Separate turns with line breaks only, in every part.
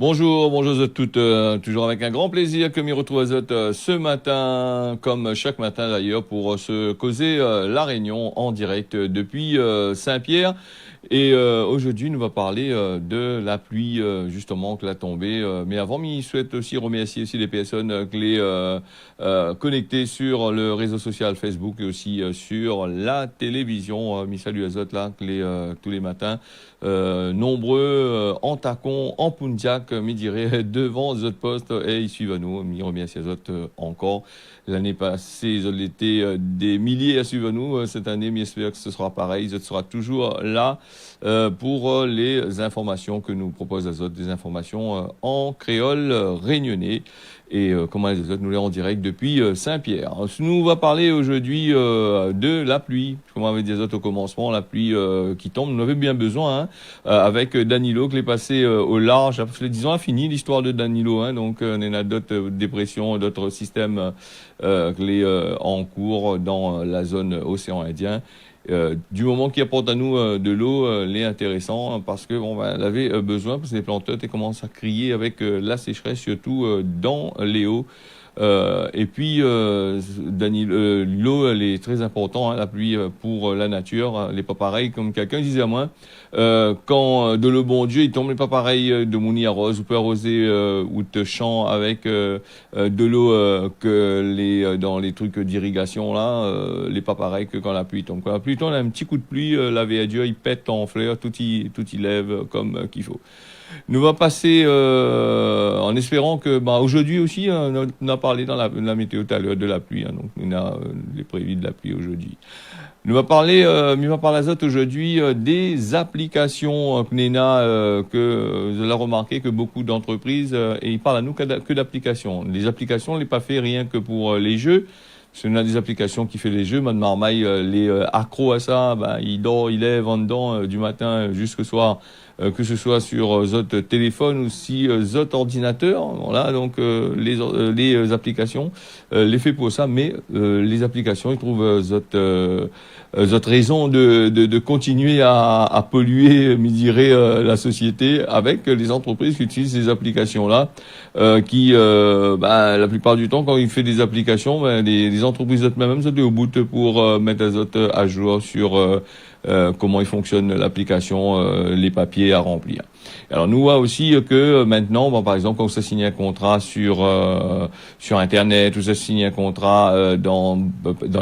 Bonjour à toutes, toujours avec un grand plaisir que m'y retrouve à Zot ce matin, comme chaque matin d'ailleurs, pour se causer la Réunion en direct depuis Saint-Pierre. Et aujourd'hui, nous va parler de la pluie justement que la tombée. Mais avant, il souhaite aussi remercier aussi les personnes que les connectées sur le réseau social Facebook et aussi sur la télévision. Mi salut à Zot là, que les, tous les matins. Nombreux en tacon, en punjak, mi dirait devant Zot Post et ils suivent à nous. Mi remercie à Zot encore. L'année passée, ils ont été des milliers à suivre à nous. Cette année, mi espère que ce sera pareil. Zot sera toujours là pour les informations que nous propose Azot, des informations en créole réunionnais. Et comment les autres nous les en direct depuis Saint-Pierre. Nous va parler aujourd'hui de la pluie. Comme on avait dit au commencement, la pluie qui tombe, nous en avait bien besoin, hein, avec Danilo qui est passé au large. Disons, a fini l'histoire de Danilo, hein, donc on a d'autres dépressions, d'autres systèmes en cours dans la zone océan Indien. Du moment qu'il apporte à nous de l'eau, l'est intéressant parce que on va avait besoin parce que les plantes commencent à crier avec la sécheresse surtout dans les hauts. Et puis l'eau elle est très importante, hein, la pluie pour la nature, elle est pas pareil comme quelqu'un disait à moi quand de le bon Dieu il tombe, n'est pas pareil de Mouni arrose ou peut arroser ou te champ avec de l'eau que les dans les trucs d'irrigation là n'est pas pareil que quand la pluie tombe. Quand la pluie tombe, on a un petit coup de pluie, la Dieu il pète en fleurs, tout y lève comme qu'il faut. Nous va passer en espérant que aujourd'hui aussi on a parlé dans la météo tout à l'heure de la pluie, hein, donc on a les prévis de la pluie aujourd'hui. Nous va parler Azot aujourd'hui des applications que Nena que vous avez remarqué que beaucoup d'entreprises et il parle à nous que d'applications. Les applications, on les pas fait rien que pour les jeux. Parce qu'on a des applications qui fait les jeux, Mad Marmaille, les accros à ça, il dort, il lève en dedans du matin jusqu'au soir, que ce soit sur Zot téléphone ou si Zot ordinateur, voilà, donc les applications, les fait pour ça, mais les applications, ils trouvent Zot raison de continuer à polluer, me dirait la société avec les entreprises qui utilisent ces applications-là, qui, la plupart du temps, quand ils font des applications, les entreprises eux-mêmes sont au bout pour mettre à jour sur comment il fonctionne l'application, les papiers à remplir. Alors nous voit aussi que maintenant, par exemple, quand vous signez un contrat sur Internet, vous signez un contrat dans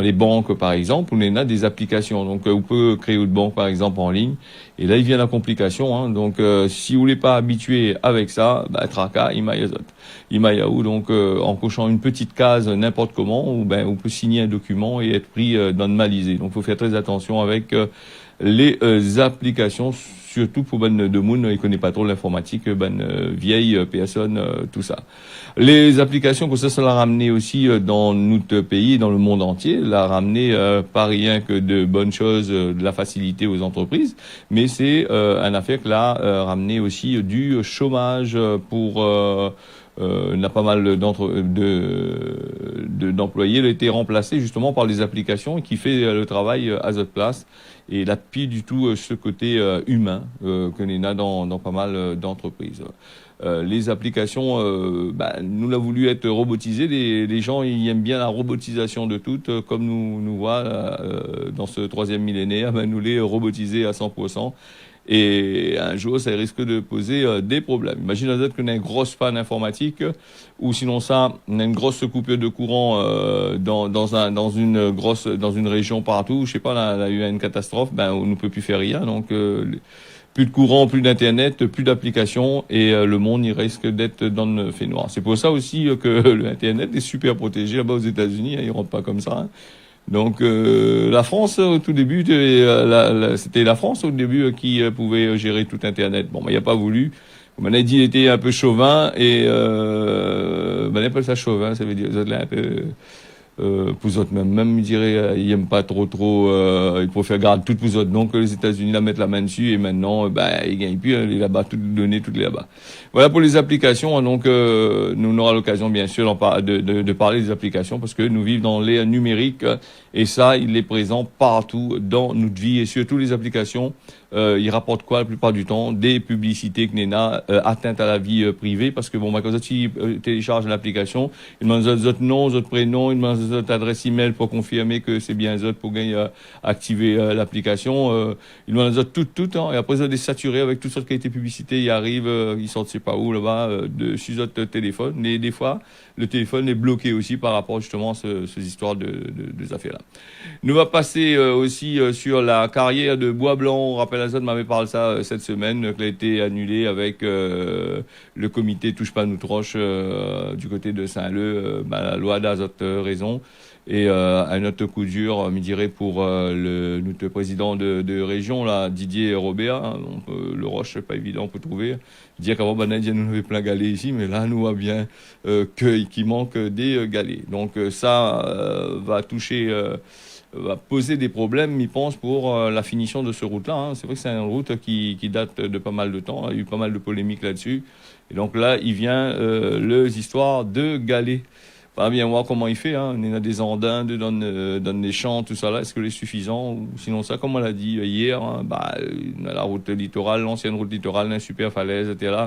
les banques, par exemple, on a des applications. Donc vous pouvez créer une banque, par exemple, en ligne. Et là, il vient la complication. Hein. Donc si vous n'êtes pas habitué avec ça, tracas, Imayaou, donc en cochant une petite case n'importe comment, ou on peut signer un document et être pris dans le malisé. Donc il faut faire très attention avec les applications, surtout pour de monde, il connaît pas trop l'informatique, vieille personne, tout ça. Les applications, pour ça l'a ramené aussi dans notre pays, dans le monde entier, l'a ramené pas rien que de bonnes choses, de la facilité aux entreprises, mais c'est un affaire que l'a ramené aussi du chômage pour on a pas mal d'employés, il a été remplacé justement par les applications qui fait le travail à notre place et il appuie du tout ce côté humain que l'on a dans pas mal d'entreprises. Les applications, nous l'a voulu être robotisé. Les gens ils aiment bien la robotisation de tout, comme nous voit dans ce troisième millénaire, nous les robotiser à 100%. Et un jour, ça risque de poser des problèmes. Imagine qu'on a une grosse panne informatique, ou sinon ça, on a une grosse coupure de courant dans une région partout. Je sais pas, là, il y a eu une catastrophe, on ne peut plus faire rien. Donc plus de courant, plus d'internet, plus d'applications, et le monde il risque d'être dans le fait noir. C'est pour ça aussi que l'internet est super protégé là-bas aux États-Unis. Hein, ils rentrent pas comme ça. Hein. Donc la France au tout début, c'était la France au début qui pouvait gérer tout Internet. Bon, il n'a pas voulu. Comme on a dit, il était un peu chauvin et on appelle ça chauvin, ça veut dire un peu pour autres même il dirait il aime pas trop il préfère garder tout pour autres. Donc les États-Unis la mettent la main dessus et maintenant il gagne plus il est là-bas tout donné tout là-bas. Voilà pour les applications. Hein, donc nous aura l'occasion bien sûr de parler des applications parce que nous vivons dans l'ère numérique et ça il est présent partout dans notre vie et surtout les applications il rapporte quoi la plupart du temps? Des publicités que Nena atteinte à la vie privée, parce que bon, quand tu télécharges l'application, il demande votre nom, votre prénom, il demande votre adresse email pour confirmer que c'est bien votre pour gagner activer l'application. Il demande tout, hein, et après ça désaturé avec toutes sortes de qualités publicité, il arrive, il sort je sais pas où là-bas, sur votre téléphone. Et des fois, le téléphone est bloqué aussi par rapport justement à ces histoires de affaires-là. Nous va passer aussi sur la carrière de Bois Blanc. On rappelle Azot m'avait parlé de ça cette semaine, qu'elle a été annulée avec le comité Touche pas nous troche du côté de Saint-Leu. La loi d'Azot raison. Et un autre coup dur, me dirait, pour notre président de région, là, Didier Robert. Hein, le Roche, c'est pas évident, on peut trouver. Dire qu'avant, nous avait plein galets ici, mais là, nous, on voit bien qu'il manque des galets. Donc ça va toucher... va poser des problèmes, il pense, pour la finition de ce route-là. Hein. C'est vrai que c'est une route qui date de pas mal de temps. Il y a eu pas mal de polémiques là-dessus. Et donc là, il vient les histoires de galets. Pas bien voir comment il fait. Hein. On a des andins dans les champs, tout ça là. Est-ce que c'est suffisant? Ou sinon ça, comme on l'a dit hier, hein, la route littorale, l'ancienne route littorale, la super falaise, etc.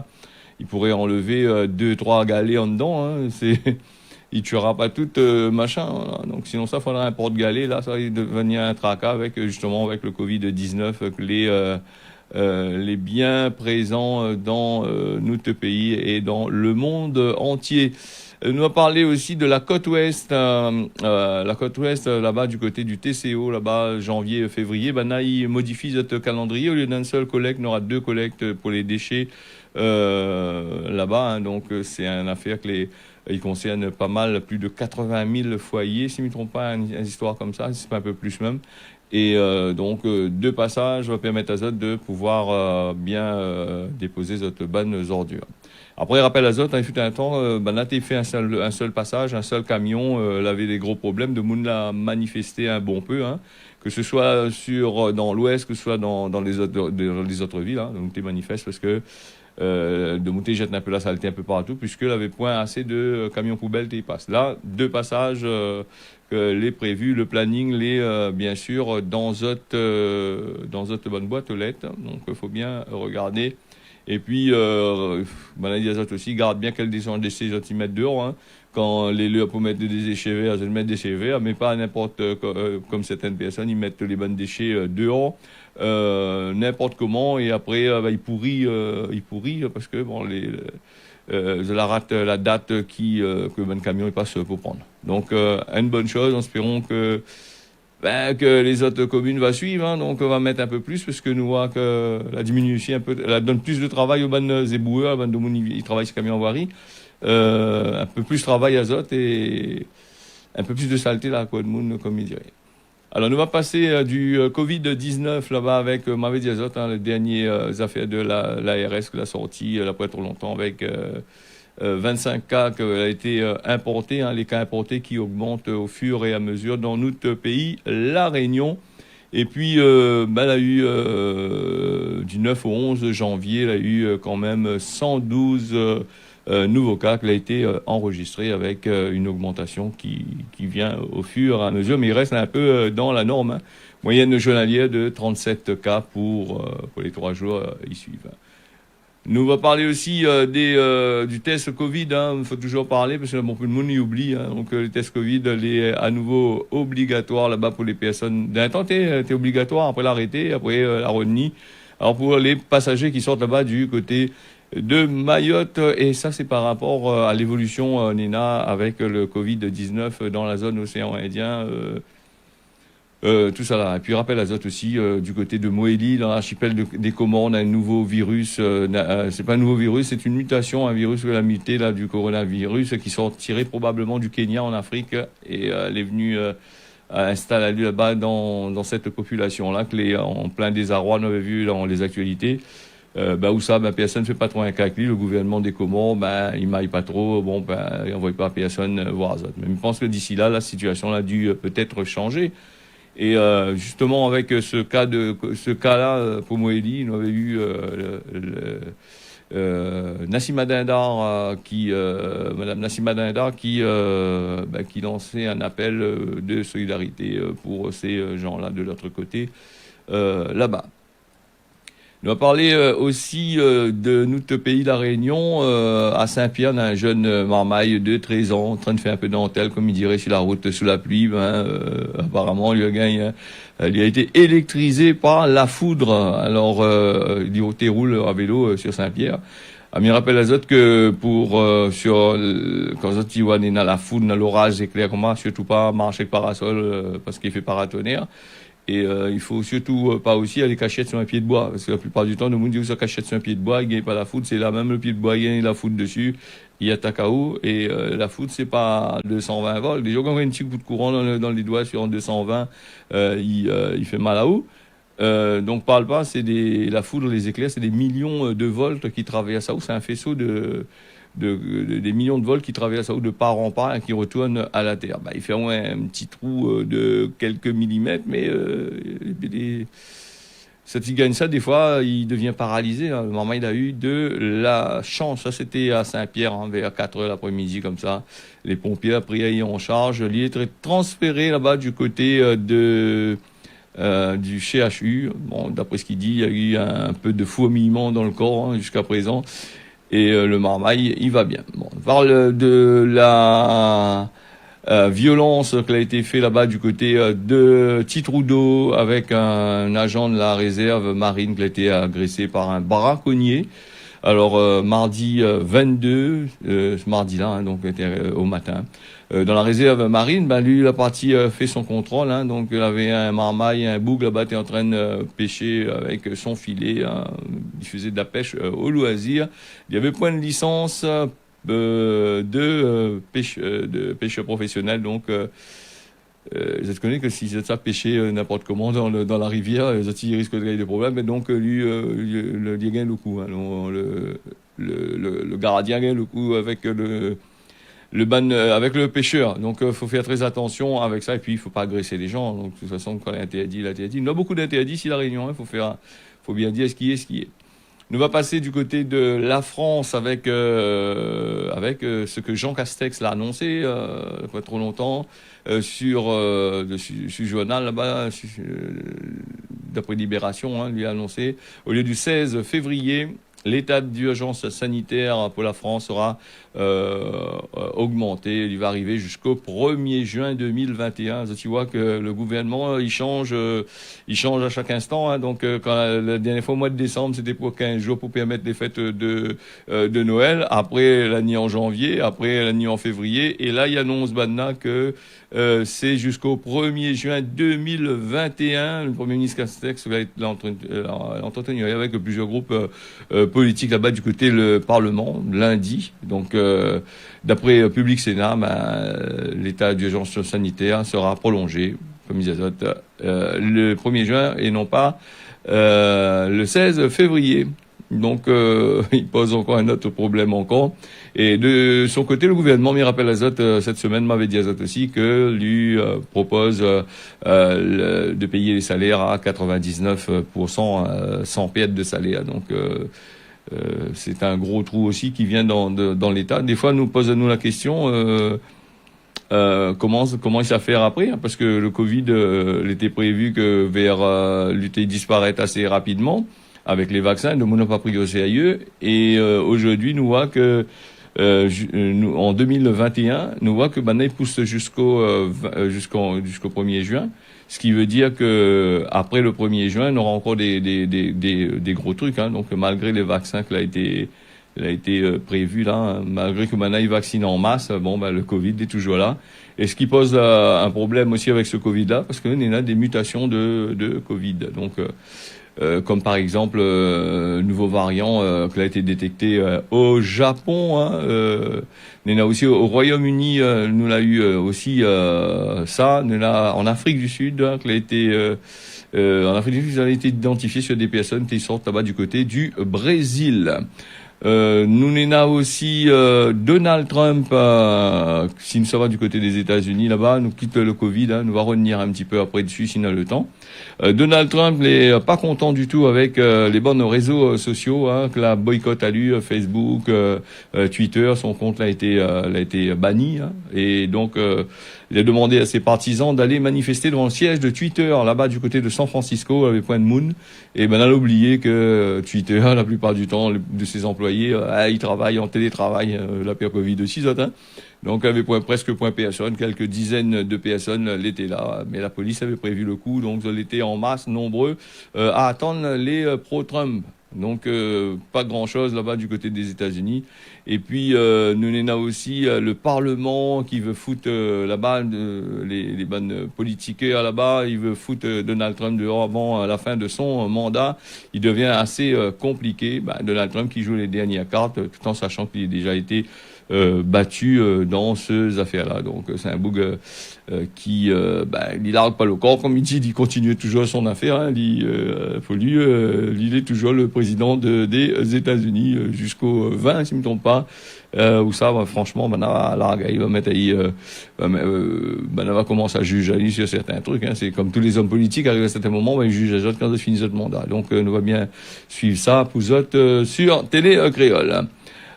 Il pourrait enlever 2-3 galets en dedans. Hein. Il tuera pas tout machin. Voilà. Donc sinon ça, il faudra un porte-galet. Là, ça va devenir un tracas avec justement avec le Covid-19, que les biens présents dans notre pays et dans le monde entier. Nous a parlé aussi de la côte ouest, là-bas du côté du TCO, là-bas janvier, février. Là, il modifie notre calendrier. Au lieu d'un seul collecte, on aura 2 collectes pour les déchets là-bas. Hein. Donc c'est une affaire il concerne pas mal, plus de 80 000 foyers, si je ne me trompe pas, une histoire comme ça, c'est pas un peu plus même. Et donc 2 passages va permettre à Azot de pouvoir bien déposer cette bonne ordure. Après, rappel Azot, il fut un temps, là, tu fait un seul passage, un seul camion, avait des gros problèmes. De monde l'a manifesté un bon peu, hein, que ce soit dans l'ouest, que ce soit dans les autres villes. Hein, donc, tu manifestes parce que de monter jette un peu la saleté un peu partout, puisqu'il avait point assez de camions poubelles qui passent. Là, 2 passages les prévus, le planning, bien sûr, dans votre bonne boîte aux lettres. Donc, il faut bien regarder. Et puis, Maladie Azot aussi, garde bien qu'elle descend des centimètres dehors. Hein. Quand les lieux pour mettre des déchets verts, elles mettent des déchets verts, mais pas n'importe comme certaines personnes, ils mettent les bonnes déchets dehors, n'importe comment, et après, il pourrit parce que bon, la rate la date que le camion il passe pour prendre. Donc, une bonne chose, en espérant que les autres communes vont suivre, hein, donc on va mettre un peu plus, parce que nous voit que la diminution un peu, elle donne plus de travail aux bonnes éboueurs, aux bonnes de monde, ils travaillent sur camion en voirie, un peu plus de travail Azot et un peu plus de saleté là, quoi, de monde, comme il dirait. Alors, nous va passer du Covid-19 là-bas avec Maladie Azot, hein, les dernières affaires de l'ARS que l'a sorti après trop longtemps avec 25 cas qui ont été importés, hein, les cas importés qui augmentent au fur et à mesure dans notre pays, la Réunion. Et puis, elle a eu du 9 au 11 janvier, elle a eu quand même 112 nouveaux cas qui ont été enregistrés avec une augmentation qui vient au fur et à mesure, mais il reste un peu dans la norme. Hein. Moyenne journalière de 37 cas pour les 3 jours qui suivent. Nous va parler aussi du test Covid. Il faut toujours parler parce que bon, tout le monde y oublie. Hein. Donc le test Covid, il est à nouveau obligatoire là-bas pour les personnes. D'un temps, t'es obligatoire, après l'arrêter, après la renie. Alors pour les passagers qui sortent là-bas du côté de Mayotte, et ça c'est par rapport à l'évolution, Nina, avec le Covid-19 dans la zone océan Indien. Tout ça là. Et puis rappel Azot aussi du côté de Moélie, dans l'archipel des Comores, on a un nouveau virus. C'est pas un nouveau virus, c'est une mutation, un virus que la muté là du coronavirus qui sont tirés probablement du Kenya en Afrique et elle est venue installer là-bas dans cette population là que en plein désarroi on avait vu dans les actualités. Où ça, personne ne fait pas trop un calcul. Le gouvernement des Comores, il m'aille pas trop. Bon, il n'envoie pas personne voir Azot. Mais je pense que d'ici là, la situation a dû peut-être changer. Et justement avec ce cas-là pour Moélie, nous avait eu Nassima Dindar Madame Nassima Dindar qui lançait un appel de solidarité pour ces gens-là de l'autre côté là-bas. On va parler aussi de notre pays, la Réunion. À Saint-Pierre, on a un jeune marmaille de 13 ans en train de faire un peu de dentelle, comme il dirait, sur la route sous la pluie. Apparemment, il a été électrisé par la foudre. Alors, il roule à vélo sur Saint-Pierre. Me rappelle les autres que quand tu vois la foudre, dans l'orage éclair comme ça, surtout pas marcher avec parasol parce qu'il fait paratonnerre. Et il faut surtout pas aussi aller cacher sur un pied de bois, parce que la plupart du temps, le monde dit que ça cachette sur un pied de bois, il n'y a pas la foudre, c'est là même le pied de bois, il y a la foudre dessus, il y a ta KO, et la foudre, c'est pas 220 volts. Déjà, quand on a un petit coup de courant dans les doigts sur 220, il fait mal à haut. Donc parle pas, la foudre, les éclairs, c'est des millions de volts qui traversent ça, ou c'est un faisceau des millions de volts qui traversent ça, ou de part en part, et qui retournent à la Terre. Il fait au moins un petit trou de quelques millimètres, mais ça qui gagne ça, des fois, il devient paralysé. Le moment, il a eu de la chance. Ça, c'était à Saint-Pierre, vers 4 heures l'après-midi, comme ça. Les pompiers, après, ils en charge. Il est transféré là-bas du côté du CHU. Bon, d'après ce qu'il dit, il y a eu un peu de fourmillement dans le corps jusqu'à présent. Et le marmaille, il va bien. Bon, on parle de la violence qui a été faite là-bas du côté de Titroudo avec un agent de la réserve marine qui a été agressé par un braconnier. Alors mardi 22, ce mardi-là, donc au matin, dans la réserve marine, lui il a parti fait son contrôle, donc il avait un marmaille, un bouc là-bas, était en train de pêcher avec son filet, il faisait de la pêche au loisir. Il y avait point de licence de pêcheur professionnel, donc je connais que si ça pêcher n'importe comment dans la rivière, ils risquent de gagner des problèmes. Et donc lui, il gagne le coup. Le gardien gagne le coup avec avec le pêcheur. Donc faut faire très attention avec ça. Et puis il faut pas agresser les gens. Donc de toute façon, quand l'interdit, l'interdit. Il y a beaucoup d'interdits ici la Réunion. Faut bien dire ce qui est. On va passer du côté de la France avec ce que Jean Castex l'a annoncé pas trop longtemps sur le journal là-bas, d'après Libération, lui a annoncé au lieu du 16 février. L'état d'urgence sanitaire pour la France sera augmenté. Il va arriver jusqu'au 1er juin 2021. Tu vois que le gouvernement, il change à chaque instant. Donc, quand la dernière fois, au mois de décembre, c'était pour 15 jours pour permettre les fêtes de Noël. Après, la nuit en janvier. Après, la nuit en février. Et là, il annonce maintenant que c'est jusqu'au 1er juin 2021. Le Premier ministre Castex va être entretenu avec plusieurs groupes politique là-bas du côté le Parlement lundi. Donc, d'après Public Sénat, l'état d'urgence sanitaire sera prolongé, comme ils disent, le 1er juin et non pas le 16 février. Donc, il pose encore un autre problème encore. Et de son côté, le gouvernement, me rappelle Azote, cette semaine, m'avait dit Azote aussi que lui propose de payer les salaires à 99% sans perte de salaire. Donc, c'est un gros trou aussi qui vient dans l'État. Des fois, nous pose-nous la question comment il s'est faire après, parce que le Covid, il était prévu que lutter disparaître assez rapidement avec les vaccins. Nous n'avons pas pris au sérieux. Et aujourd'hui, nous voit que en 2021, nous voit que maintenant il pousse jusqu'au 1er juin. Ce qui veut dire que après le 1er juin, on aura encore des gros trucs. Donc malgré les vaccins qu'il a été prévu là, malgré que maintenant ils vaccinent en masse, le Covid est toujours là. Et ce qui pose un problème aussi avec ce Covid-là, parce qu'on a des mutations de Covid. Donc comme par exemple nouveau variant qui a été détecté au Japon, on a aussi au Royaume-Uni, nous l'a eu aussi ça, nous l'a en Afrique du Sud, qui a été en Afrique du Sud, ça a été identifié sur des personnes qui sortent là-bas du côté du Brésil. Nous n'en aussi Donald Trump, si nous sommes du côté des États-Unis là-bas, nous quitte le Covid, nous va revenir un petit peu après dessus s'il a le temps. Donald Trump n'est pas content du tout avec les bonnes réseaux sociaux, que la boycott a lu, Facebook, Twitter, son compte a été banni, et donc il a demandé à ses partisans d'aller manifester devant le siège de Twitter, là-bas du côté de San Francisco, avec Point de Moon. Et ben, on a oublié que Twitter, la plupart du temps, de ses employés, ils travaillent en télétravail, la pire Covid aussi, hein. Donc, avait presque point personne, quelques dizaines de personnes l'étaient là, mais la police avait prévu le coup, donc ils étaient en masse, nombreux, à attendre les pro-Trump. Donc, pas grand-chose là-bas du côté des États-Unis. Et puis, nous avons aussi le Parlement qui veut foutre là-bas, les bonnes politiqueurs là-bas, il veut foutre Donald Trump dehors avant la fin de son mandat. Il devient assez compliqué. Donald Trump qui joue les dernières cartes, tout en sachant qu'il a déjà été battu dans ces affaires-là. Donc c'est un bug qui il largue pas le corps, comme il dit, il continue toujours son affaire. Hein, il est toujours le président des États-Unis jusqu'au 20, si je me trompe pas. Où ça, franchement, il va mettre va commencer à juger sur certains trucs. Hein. C'est comme tous les hommes politiques, arrivent à un certain moment, ils jugent les autres quand ils finissent leur mandat. Donc nous va bien suivre ça pour autres sur Télé Créole.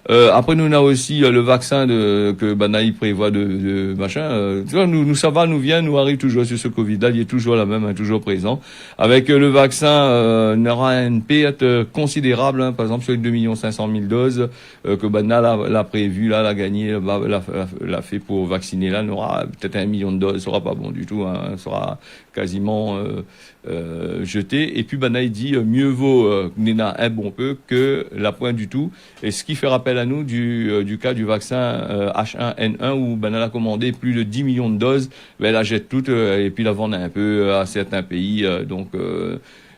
Après nous on a aussi le vaccin que Banaï prévoit de machin. Tu vois, nous ça va, nous arrive toujours sur ce Covid-là, il est toujours la même, hein, toujours présent. Avec le vaccin, on aura une perte considérable, hein, par exemple sur les 2 500 000 doses que Banaï l'a prévu, l'a gagné, l'a fait pour vacciner. Là, on aura peut-être 1 million de doses, ça sera pas bon du tout, hein, sera quasiment jeté. Et puis Banaï dit mieux vaut Nena un bon peu que la pointe du tout. Et ce qui fait rappel à nous du cas du vaccin H1N1 où Banaï a commandé plus de 10 millions de doses, elle la jette toute et puis la vend un peu à certains pays. Donc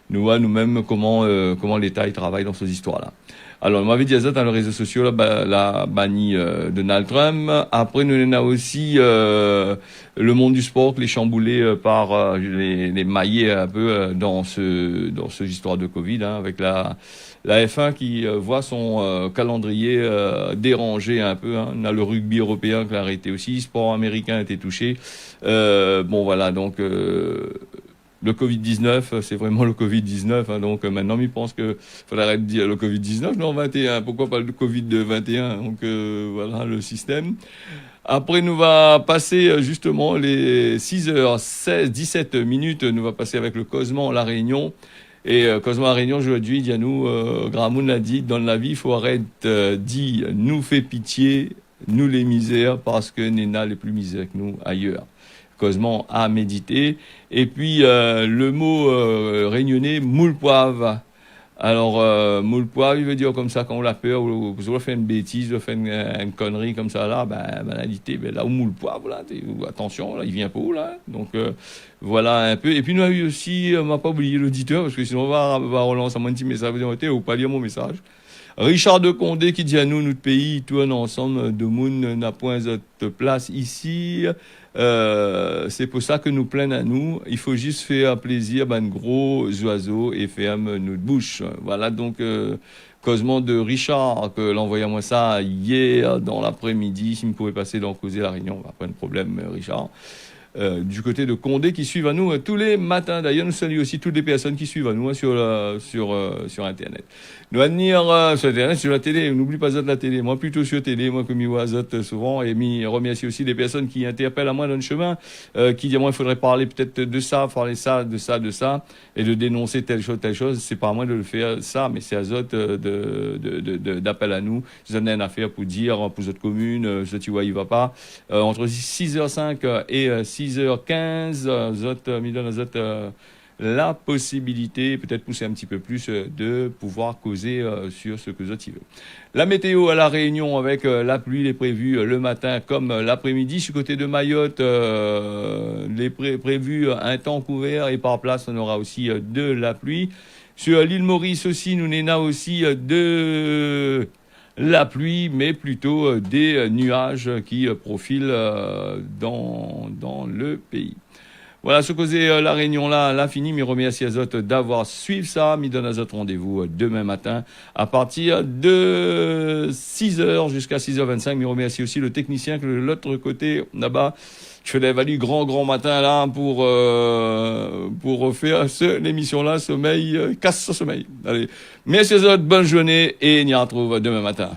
nous voyons nous-mêmes comment l'État il travaille dans ces histoires-là. Alors, on m'avait dit ça dans les réseaux sociaux, la banni Donald Trump. Après, nous on a aussi le monde du sport, les chamboulés par les maillés un peu dans ce histoire de Covid, hein, avec la F1 qui voit son calendrier dérangé un peu. Hein. On a le rugby européen qui l'a arrêté aussi, le sport américain a été touché. Bon, voilà, donc le Covid-19, c'est vraiment le Covid-19. Hein, donc maintenant, il pense qu'il faudrait arrêter de dire le Covid-19, non 21. Pourquoi pas le Covid-21 Donc voilà le système. Après, nous va passer justement les 6h17 minutes. Nous va passer avec le Cosmo La Réunion. Et Cosmo La Réunion, aujourd'hui, dit à nous, Gramoun l'a dit, dans la vie, il faut arrêter dit, nous fait pitié, nous les misères, parce que Néna les plus misères que nous ailleurs. Cosmo à méditer. Et puis, le mot réunionnais, moule poivre. Alors, moule poivre, il veut dire comme ça, quand on l'a peur, ou on fait une bêtise, on fait une connerie comme ça, là, banalité, là où moule poivre, là, attention, là, il vient pas où, là. Donc, voilà un peu. Et puis, nous avons eu aussi, on m'a pas oublié l'auditeur, parce que sinon, on va relancer un petit message, ou pas lire mon message. Richard de Condé qui dit à nous, notre pays, tout un ensemble de monde n'a point de place ici. C'est pour ça que nous plaignons à nous. Il faut juste faire plaisir à un gros oiseau et ferme notre bouche. Voilà donc causement de Richard que l'envoyé à moi ça hier dans l'après-midi. S'il me pouvait passer dans causer la réunion, pas de problème, Richard. Du côté de Condé qui suivent à nous tous les matins. D'ailleurs, nous saluons aussi toutes les personnes qui suivent à nous sur Internet. Nous allons venir sur Internet, sur la télé. N'oublie pas de la télé. Moi, plutôt sur télé. Moi, comme il voit souvent. Et remercie aussi les personnes qui interpellent à moi dans le chemin, qui disent, moi, il faudrait parler peut-être de ça, parler ça, de ça, et de dénoncer telle chose. C'est pas à moi de le faire, ça, mais c'est à Zot d'appel à nous. Vous en avez une affaire pour dire, pour votre commune, ce tu vois, il va pas. Entre 6h05 et 6h15, Zot, me donne à Zot la possibilité, peut-être pousser un petit peu plus, de pouvoir causer sur ce que Zot y veut. La météo à La Réunion avec la pluie est prévue le matin comme l'après-midi. Du côté de Mayotte, les prévu un temps couvert et par place, on aura aussi de la pluie. Sur l'île Maurice aussi, nous n'avons aussi de la pluie, mais plutôt des nuages qui profilent dans le pays. Voilà, ce causait la réunion là, l'infini, mais remercie à Zot d'avoir suivi ça, me donne à Zot rendez-vous demain matin à partir de 6h jusqu'à 6h25, mais remercie aussi le technicien que de l'autre côté là-bas, je fais l'évaluation grand matin là pour faire l'émission là, sommeil, casse ce sommeil. Allez, merci à Zot, bonne journée et on y retrouve demain matin.